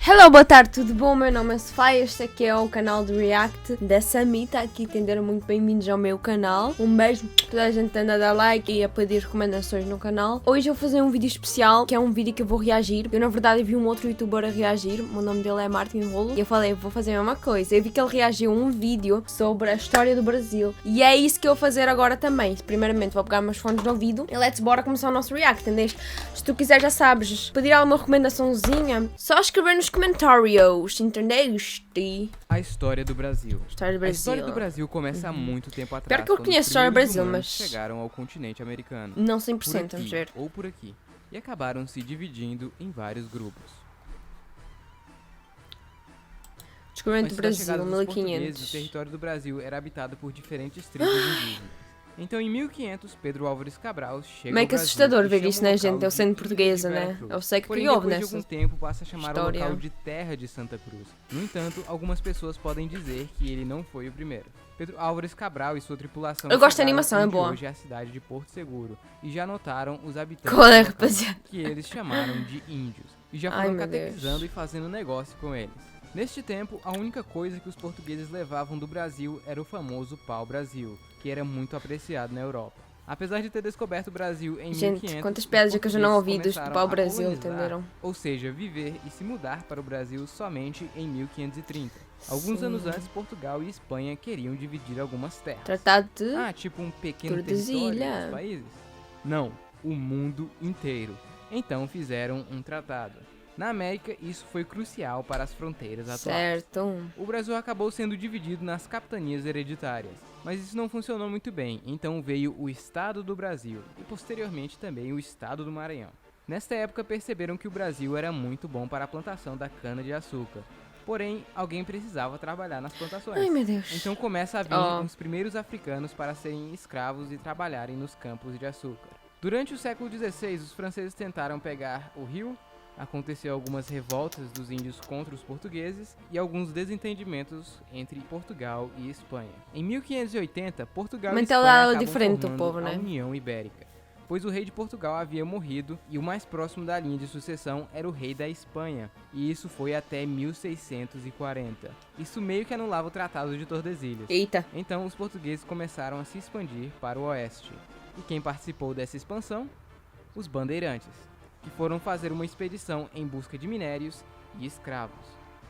Hello, boa tarde, tudo bom? Meu nome é Sofia, este aqui é o canal de React da Samita, aqui entenderam muito bem-vindos ao meu canal. Um beijo para toda a gente que anda a dar like e a pedir recomendações no canal. Hoje eu vou fazer um vídeo especial, que é um vídeo que eu vou reagir. Eu na verdade vi um outro youtuber a reagir, o nome dele é Martin Rolo, e eu falei, vou fazer a mesma coisa. Eu vi que ele reagiu a um vídeo sobre a história do Brasil, e é isso que eu vou fazer agora também. Primeiramente vou pegar meus fones de ouvido e bora começar o nosso React, entendeste? Se tu quiser, já sabes, pedir alguma recomendaçãozinha, só escrever nos comentários, entendeste? A história do Brasil. História do Brasil. A história do Brasil começa há muito tempo atrás. Pior que eu quando conheço os a história do primeiros Brasil, humanos mas chegaram ao continente americano. não Por 100%, vamos aqui ver. ou por aqui. E acabaram se dividindo em vários grupos. Descobrimento do Antes da chegada Brasil, dos portugueses, o 1500. território do Brasil era habitado por diferentes tribos indígenas. Então, em 1500, Pedro Álvares Cabral chega Meio ao que Brasil assustador e ver chama isso, o né, local gente? Eu de sendo Ilha portuguesa, de né? Veracruz. Eu sei que Porém, houve depois de nessa algum tempo, passa a chamar história. o local de Terra de Santa Cruz. No entanto, algumas pessoas podem dizer que ele não foi o primeiro. Pedro Álvares Cabral e sua tripulação Eu gosto da chegaram animação, é onde boa. hoje é a cidade de Porto Seguro e já notaram os habitantes Qual é, do local, rapaziada? que eles chamaram de índios, e já Ai, foram meu Deus. catequizando e fazendo negócio com eles. Neste tempo, a única coisa que os portugueses levavam do Brasil era o famoso pau-brasil, que era muito apreciado na Europa. Apesar de ter descoberto o Brasil em Gente, 1500, quantas os piadas que eu já não ouvi portugueses do começaram pau-brasil, a colonizar, entenderam? ou seja, viver e se mudar para o Brasil somente em 1530. Alguns Sim. anos antes, Portugal e Espanha queriam dividir algumas terras. Tratado de... Ah, tipo um pequeno Tordesilha. território dos países? Não, o mundo inteiro. Então fizeram um tratado. Na América, isso foi crucial para as fronteiras atuais. Certo. O Brasil acabou sendo dividido nas capitanias hereditárias, mas isso não funcionou muito bem, então veio o Estado do Brasil e posteriormente também o Estado do Maranhão. Nesta época perceberam que o Brasil era muito bom para a plantação da cana-de-açúcar, porém alguém precisava trabalhar nas plantações. Ai, meu Deus. Então começa a vir os primeiros africanos para serem escravos e trabalharem nos campos de açúcar. Durante o século XVI, os franceses tentaram pegar o rio. Aconteceu algumas revoltas dos índios contra os portugueses e alguns desentendimentos entre Portugal e Espanha. Em 1580, Portugal e Espanha Mentalidade acabam diferente do formando povo, a né? União Ibérica, pois o rei de Portugal havia morrido e o mais próximo da linha de sucessão era o rei da Espanha, e isso foi até 1640. Isso meio que anulava o Tratado de Tordesilhas. Eita. Então os portugueses começaram a se expandir para o oeste. E quem participou dessa expansão? Os bandeirantes, que foram fazer uma expedição em busca de minérios e escravos.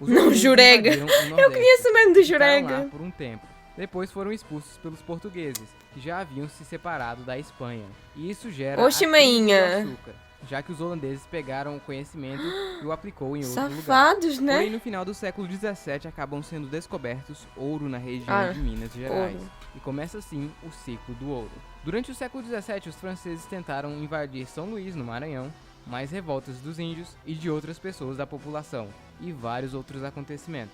Os Não, holandeses Jurega. invadiram o Eu Nordeste conheço mesmo do e ficaram lá Jurega. por um tempo. Depois foram expulsos pelos portugueses, que já haviam se separado da Espanha. E isso gera Oxe, a crise do mainha. açúcar, já que os holandeses pegaram o conhecimento e o aplicou em outro lugar. Safados, né? Porém, no final do século XVII, acabam sendo descobertos ouro na região de Minas Gerais. ouro. E começa assim o ciclo do ouro. Durante o século XVII, os franceses tentaram invadir São Luís, no Maranhão, mais revoltas dos índios e de outras pessoas da população, e vários outros acontecimentos.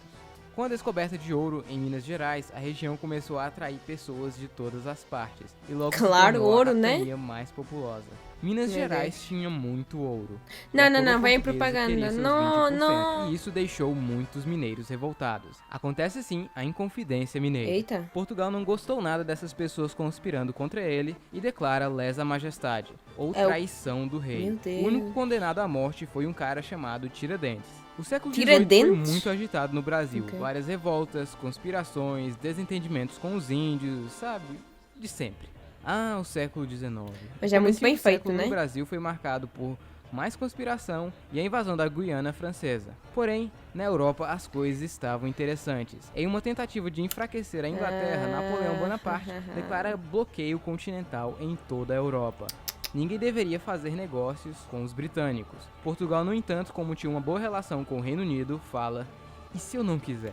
Com a descoberta de ouro em Minas Gerais, a região começou a atrair pessoas de todas as partes, e logo Claro, se tornou ouro, a né? capitania mais populosa. Minas Meu Gerais Deus. tinha muito ouro. Não, E a não, coroa não, vai em portuguesa propaganda. queria seus Não, 20%, não. E isso deixou muitos mineiros revoltados. Acontece assim a Inconfidência Mineira. Eita. Portugal não gostou nada dessas pessoas conspirando contra ele e declara lesa majestade, ou É o- traição do rei. Meu Deus. O único condenado à morte foi um cara chamado Tiradentes. O século XVIII foi Tiradentes? muito agitado no Brasil. Ok. Várias revoltas, conspirações, desentendimentos com os índios, sabe? De sempre. Ah, o século XIX. Mas é O muito comecinho bem do feito, século né? No Brasil foi marcado por mais conspiração e a invasão da Guiana Francesa. Porém, na Europa as coisas estavam interessantes. Em uma tentativa de enfraquecer a Inglaterra, Napoleão Bonaparte declara bloqueio continental em toda a Europa. Ninguém deveria fazer negócios com os britânicos. Portugal, no entanto, como tinha uma boa relação com o Reino Unido, fala: e se eu não quiser?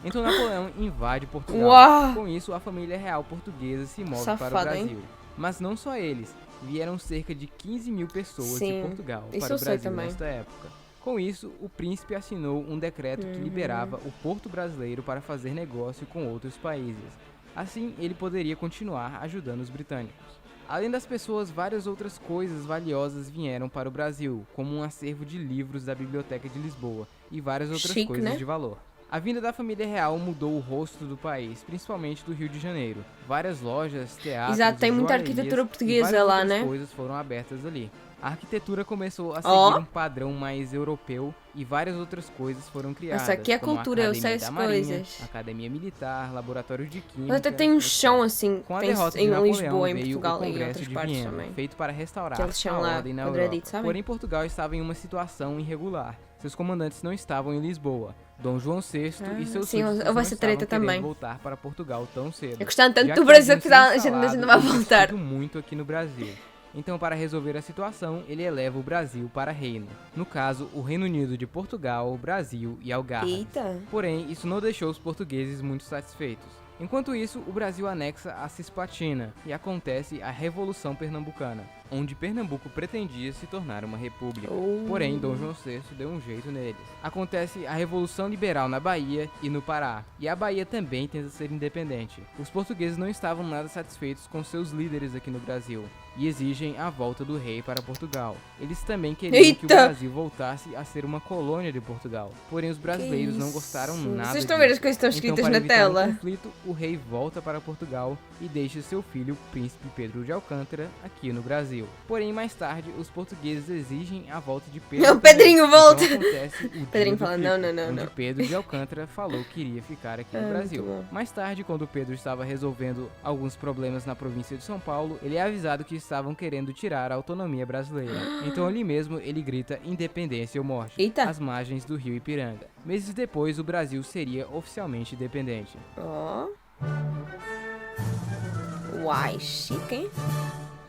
Então Napoleão invade Portugal. Uau! Com isso, a família real portuguesa se move para o Safado, hein? Brasil. Mas não só eles. Vieram cerca de 15 mil pessoas Sim, de Portugal isso para o eu sei Brasil também. nesta época. Com isso, o príncipe assinou um decreto que liberava o porto brasileiro para fazer negócio com outros países. Assim, ele poderia continuar ajudando os britânicos. Além das pessoas, várias outras coisas valiosas vieram para o Brasil, como um acervo de livros da Biblioteca de Lisboa e várias outras Chique, coisas né? de valor. A vinda da família real mudou o rosto do país, principalmente do Rio de Janeiro. Várias lojas, teatros, Exato, tem muita joalherias arquitetura e portuguesa várias lá, outras né? coisas foram abertas ali. A arquitetura começou a seguir um padrão mais europeu e várias outras coisas foram criadas. Essa aqui é como cultura, a eu Academia sei da as Marinha, coisas. Academia Militar, Laboratório de Química. Mas até tem um etc. chão assim, Com a tem derrota de em Napoleão Lisboa, em veio Portugal o e em Congresso outras de partes Viena, também. feito para restaurar Que eles chamam a lá ordem na quadradito, Europa. sabem? Porém, Portugal estava em uma situação irregular. Seus comandantes não estavam em Lisboa. Dom João VI e seus sim, súditos houve não essa treta estavam querendo também. voltar para Portugal tão cedo. É gostando tanto já do que Brasil haviam que se a gente instalado não vai e voltar. investido muito aqui no Brasil. Então, para resolver a situação, ele eleva o Brasil para reino. No caso, o Reino Unido de Portugal, Brasil e Algarve. Eita. Porém, isso não deixou os portugueses muito satisfeitos. Enquanto isso, o Brasil anexa a Cisplatina e acontece a Revolução Pernambucana, onde Pernambuco pretendia se tornar uma república. Porém, Dom João VI deu um jeito neles. Acontece a Revolução Liberal na Bahia e no Pará, e a Bahia também tenta ser independente. Os portugueses não estavam nada satisfeitos com seus líderes aqui no Brasil e exigem a volta do rei para Portugal. Eles também queriam que o Brasil voltasse a ser uma colônia de Portugal. Porém, os brasileiros não gostaram nada Vocês estão a ver as disso. coisas que estão Então, escritas para na evitar tela? um conflito, o rei volta para Portugal e deixa seu filho, príncipe Pedro de Alcântara, aqui no Brasil. Porém, mais tarde, os portugueses exigem a volta de Pedro. Não, Pedrinho, também. volta! Então acontece o Pedrinho dia do fala, fico, não, onde não. Pedro de Alcântara falou que iria ficar aqui no Brasil. muito bom. Mais tarde, quando Pedro estava resolvendo alguns problemas na província de São Paulo, ele é avisado que estavam querendo tirar a autonomia brasileira. Então ali mesmo ele grita independência ou morte, Eita. às margens do rio Ipiranga. Meses depois, o Brasil seria oficialmente independente. Ó. Uai, chique, hein?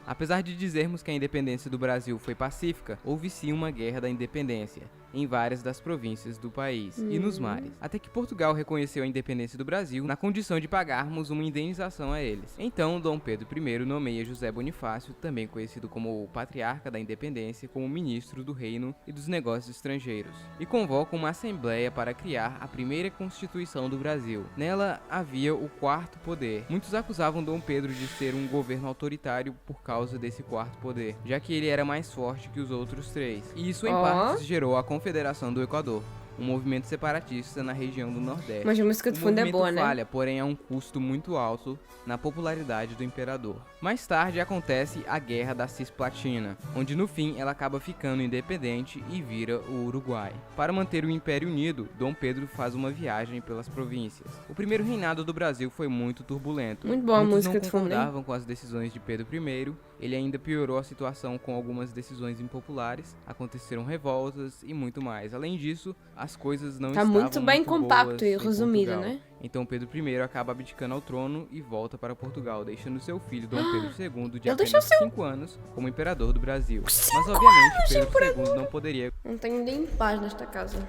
Apesar de dizermos que a independência do Brasil foi pacífica, houve sim uma guerra da independência em várias das províncias do país e nos mares, até que Portugal reconheceu a independência do Brasil na condição de pagarmos uma indenização a eles. Então, Dom Pedro I nomeia José Bonifácio, também conhecido como o Patriarca da Independência, como ministro do Reino e dos Negócios Estrangeiros, e convoca uma assembleia para criar a primeira Constituição do Brasil. Nela havia o quarto poder. Muitos acusavam Dom Pedro de ser um governo autoritário por causa desse quarto poder, já que ele era mais forte que os outros três. E isso em partes gerou a Confederação do Equador, um movimento separatista na região do Nordeste. Mas a música de O fundo é movimento boa, né? falha, porém a um custo muito alto na popularidade do imperador. Mais tarde acontece a Guerra da Cisplatina, onde no fim ela acaba ficando independente e vira o Uruguai. Para manter o Império unido, Dom Pedro faz uma viagem pelas províncias. O primeiro reinado do Brasil foi muito turbulento. Muito boa a Muitos música não de fundo, hein? concordavam com as decisões de Pedro I. Ele ainda piorou a situação com algumas decisões impopulares, aconteceram revoltas e muito mais. Além disso, as coisas não Tá estavam muito bem compacto boas e em resumido, Portugal. né? Então Pedro I acaba abdicando ao trono e volta para Portugal, deixando seu filho Dom Pedro II de Ele deixou apenas 5 anos como imperador do Brasil. Mas obviamente Pedro II não poderia Não tenho nem paz nesta casa.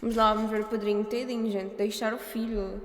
Vamos lá, vamos ver o padrinho tedinho, gente. Deixar o filho.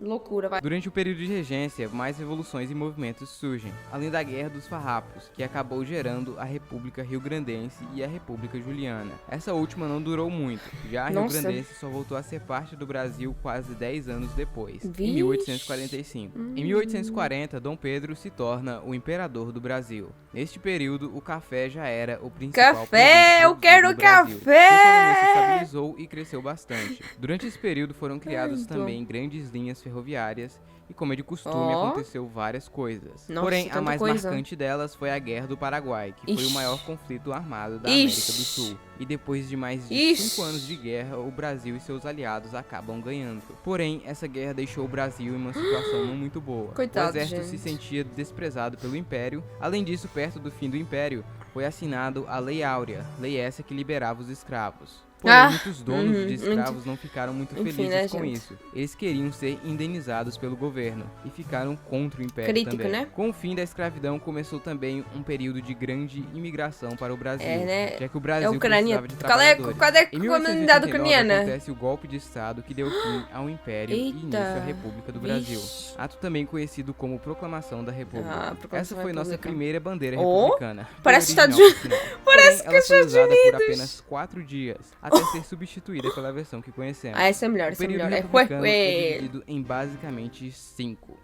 Loucura, vai. Durante o período de regência, mais revoluções e movimentos surgem, além da Guerra dos Farrapos, que acabou gerando a República Rio-Grandense e a República Juliana. Essa última não durou muito, já a Rio-Grandense só voltou a ser parte do Brasil quase 10 anos depois, em 1845. Em 1840, Dom Pedro se torna o imperador do Brasil. Neste período, o café já era o principal Café! Eu produto quero do Brasil. café! Sua economia se estabilizou e cresceu bastante. Durante esse período foram criadas Ai, também grandes linhas ferroviárias e, como é de costume, aconteceu várias coisas. Nossa, Porém, a tanta mais coisa. marcante delas foi a Guerra do Paraguai, que foi o Ixi. maior conflito armado da Ixi. América do Sul. E depois de mais de Ixi. 5 anos de guerra, o Brasil e seus aliados acabam ganhando. Porém, essa guerra deixou o Brasil em uma situação não muito boa. Coitado, o exército se gente. sentia desprezado pelo Império. Além disso, perto do fim do Império, foi assinado a Lei Áurea, lei essa que liberava os escravos. Porém, muitos donos de escravos não ficaram muito Enfim, felizes né, com gente? isso. Eles queriam ser indenizados pelo governo e ficaram contra o Império Crítico, também. né? Com o fim da escravidão, começou também um período de grande imigração para o Brasil, É, né? já que o Brasil É Ucrânia. precisava de Qual é trabalhadores. a Em comunidade 1889 ucraniana? acontece o golpe de Estado que deu fim ao Império e início à República do Brasil. Vixe. Ato também conhecido como Proclamação da República. Ah, Proclamação Essa da foi nossa República. primeira bandeira Oh, republicana. parece Bem Estados original, por sinal. Parece Porém, ela que foi Estados usada por Unidos. apenas 4 dias, até ser substituída pela versão que conhecemos. Ah, essa é melhor, O essa é período melhor. É republicano é ué. dividido em basicamente 5.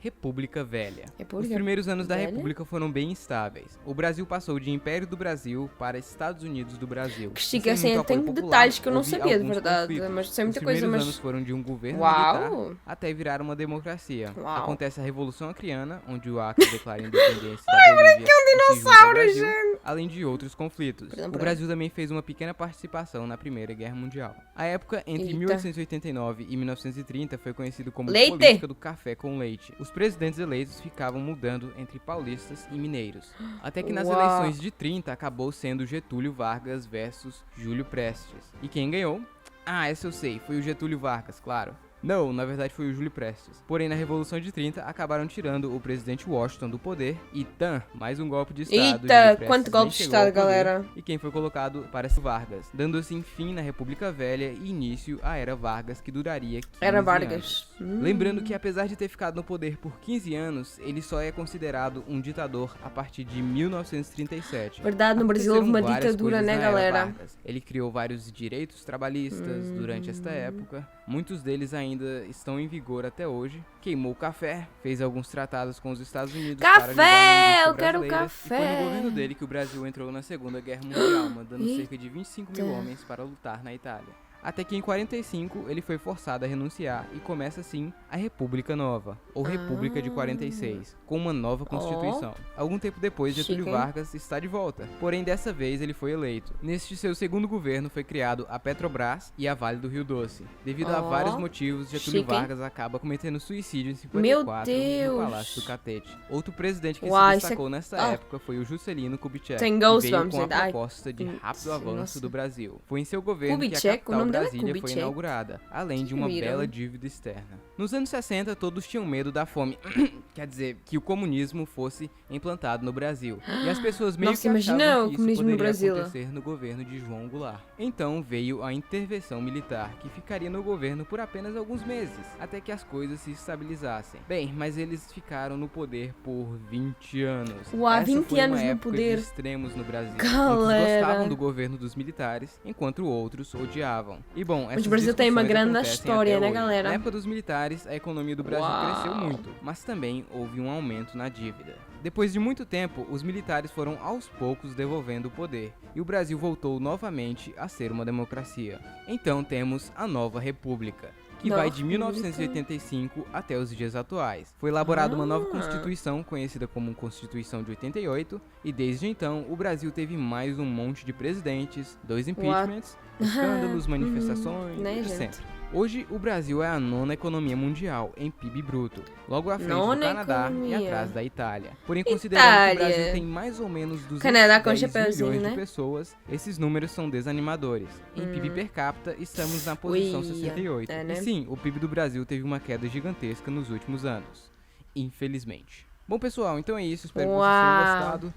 República Velha. República Os primeiros anos da Velha? República foram bem instáveis. O Brasil passou de Império do Brasil para Estados Unidos do Brasil. Que chique, Sem assim, muito tem apoio popular, detalhes que eu não houve sabia de alguns verdade, conflitos. mas sei muita Os coisa, primeiros mas... anos foram de um governo Uau! militar até virar uma democracia. Uau. Acontece a Revolução Acreana, onde o Acre declara a independência da Bolívia e se junta ao dinossauro, Brasil, gente! além de outros conflitos. Perdão, O perdão. Brasil também fez uma pequena participação na Primeira Guerra Mundial. A época entre Eita. 1889 e 1930 foi conhecido como Leite. política do café com leite. Os presidentes eleitos ficavam mudando entre paulistas e mineiros. Até que nas Uau. eleições de 30 acabou sendo Getúlio Vargas versus Júlio Prestes. E quem ganhou? Ah, essa eu sei, foi o Getúlio Vargas, claro. Não, na verdade foi o Júlio Prestes. Porém, na Revolução de 30, acabaram tirando o presidente Washington do poder e mais um golpe de Estado. Eita, Júlio Prestes quanto nem golpe de chegou ao Estado, poder, galera. E quem foi colocado para ser Vargas, dando assim fim na República Velha e início à Era Vargas, que duraria 15 Era anos. Vargas. Lembrando que apesar de ter ficado no poder por 15 anos, ele só é considerado um ditador a partir de 1937. Verdade, no Brasil houve uma Aconteceram várias ditadura, coisas né, na era galera? Vargas. Ele criou vários direitos trabalhistas durante esta época. Muitos deles ainda estão em vigor até hoje. Queimou o café, fez alguns tratados com os Estados Unidos para Café! ajudar a indústria Eu quero brasileira. café! E foi no governo dele que o Brasil entrou na Segunda Guerra Mundial, mandando Eita. cerca de 25 mil homens para lutar na Itália. Até que em 45 ele foi forçado a renunciar e começa assim a República Nova, ou República de 46, com uma nova constituição. Algum tempo depois, Getúlio Chique, hein? Vargas está de volta, porém dessa vez ele foi eleito. Neste seu segundo governo foi criado a Petrobras e a Vale do Rio Doce. Devido a Ó, vários motivos, Getúlio chique, hein? Vargas acaba cometendo suicídio em Meu 54 Deus! no Palácio do Catete. Outro presidente que Uau, se isso é- destacou nessa Ah. época foi o Juscelino Kubitschek, Tem que veio goosebumps, com a gente. Ai. proposta de rápido avanço Nossa. do Brasil. Foi em seu governo que a Kubitschek, o capital nome dela é Brasília foi Kubitschek. inaugurada, além de uma viram? bela dívida externa. Nos anos 60, todos tinham medo da fome, quer dizer, que o comunismo fosse implantado no Brasil. E as pessoas meio Nossa, que imagina achavam o que isso comunismo no poderia Brasil. acontecer no governo de João Goulart. Então veio a intervenção militar, que ficaria no governo por apenas alguns meses, até que as coisas se estabilizassem. Bem, mas eles ficaram no poder por 20 anos. Uau, Essa 20 foi uma anos no época poder. de extremos no Brasil. Galera. Muitos gostavam do governo dos militares, enquanto outros odiavam. E bom, Mas essas o Brasil tem uma discussões grande acontecem história, até né, hoje. galera? Na época dos militares, a economia do Brasil Uau. cresceu muito, mas também houve um aumento na dívida. Depois de muito tempo, os militares foram aos poucos devolvendo o poder, e o Brasil voltou novamente a ser uma democracia. Então temos a Nova República, que Nova vai de República. 1985 até os dias atuais. Foi elaborada uma nova Ah. Constituição, conhecida como Constituição de 88, e desde então o Brasil teve mais um monte de presidentes, 2 impeachments, escândalos, manifestações, Né, de gente? sempre. Hoje, o Brasil é a 9ª economia mundial em PIB bruto, logo à frente do Nona Canadá economia. e atrás da Itália. Porém, considerando que o Itália. Brasil tem mais ou menos 210 Canadá com milhões chapeuzinho, de né? pessoas, esses números são desanimadores. Em PIB per capita, estamos na posição Ui, 68. é, né? E sim, o PIB do Brasil teve uma queda gigantesca nos últimos anos. Infelizmente. Bom, pessoal, então é isso. Espero que vocês Uau. tenham gostado.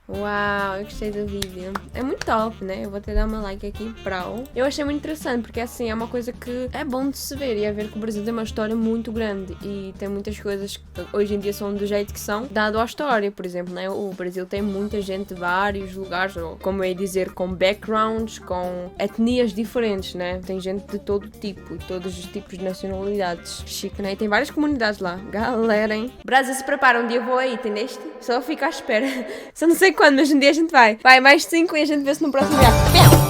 Uau, eu gostei do vídeo. É muito top, né? Eu vou até dar uma like aqui pra o. Eu achei muito interessante, porque assim, é uma coisa que é bom de se ver. E é ver que o Brasil tem uma história muito grande. E tem muitas coisas que hoje em dia são do jeito que são, dado à história. Por exemplo, né? O Brasil tem muita gente de vários lugares, ou como eu ia dizer, com backgrounds, com etnias diferentes, né? Tem gente de todo tipo e todos os tipos de nacionalidades. Chique, né? E tem várias comunidades lá. Galera, hein? Brasil, se prepara, um dia eu vou aí, entendeste? Só fica à espera. Só não sei quando, mas um dia a gente vai. Vai, mais 5 e a gente vê-se no próximo vídeo.